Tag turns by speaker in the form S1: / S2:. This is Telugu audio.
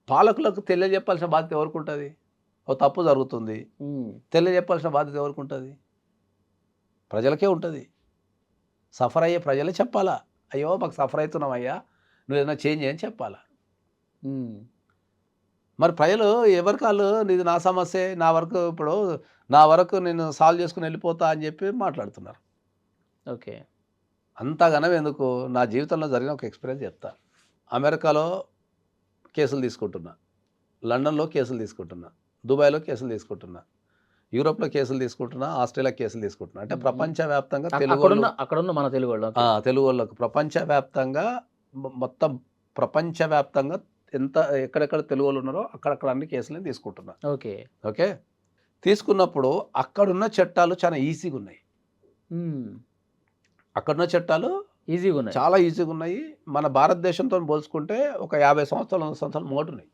S1: పాలకులకు తెలియజెప్పాల్సిన బాధ్యత ఎవరికి ఉంటుంది? ఓ తప్పు జరుగుతుంది,
S2: హ్మ్.
S1: తెలియజెప్పాల్సిన బాధ్యత ఎవరికి ఉంటుంది? ప్రజలకే ఉంటుంది. సఫర్ అయ్యే ప్రజలే చెప్పాలా, అయ్యో మాకు సఫర్ అవుతున్నామయ్యా, నువ్వు ఏదైనా చేంజ్ చేయని చెప్పాలా.
S2: హ్మ్.
S1: మరి ప్రజలు ఎవరికి వాళ్ళు ఇది నా సమస్యే, నా వరకు ఇప్పుడు నా వరకు నేను సాల్వ్ చేసుకుని వెళ్ళిపోతా అని చెప్పి మాట్లాడుతున్నారు.
S2: ఓకే.
S1: అంతగనం ఎందుకు, నా జీవితంలో జరిగిన ఒక ఎక్స్పీరియన్స్ చెప్తా. అమెరికాలో కేసులు తీసుకుంటున్నా, లండన్‌లో కేసులు తీసుకుంటున్నా, దుబాయ్‌లో కేసులు తీసుకుంటున్నా, యూరోప్‌లో కేసులు తీసుకుంటున్నా, ఆస్ట్రేలియా కేసులు తీసుకుంటున్నా. అంటే
S2: హుహు.
S1: ప్రపంచవ్యాప్తంగా తెలుగోళ్ళు
S2: అక్కడున్న మన తెలుగోళ్ళు. ఓకే.
S1: తెలుగోళ్ళకు ప్రపంచవ్యాప్తంగా మొత్తం ప్రపంచవ్యాప్తంగా ఎంత ఎక్కడెక్కడ తెలుగోళ్ళు ఉన్నారో అక్కడక్కడ అన్ని కేసులను తీసుకుంటున్నా.
S2: ఓకే.
S1: ఓకే. తీసుకున్నప్పుడు అక్కడున్న చట్టాలు చాలా ఈజీగున్నాయి.
S2: హ్మ్.
S1: అక్కడున్న చట్టాలు
S2: ఈజీగున్నాయి.
S1: చాలా ఈజీగున్నాయి. మన భారతదేశంతోని పోల్చుకుంటే ఒక 50 సంవత్సరాలు, 100 సంవత్సరాలు ముంగటున్నాయి.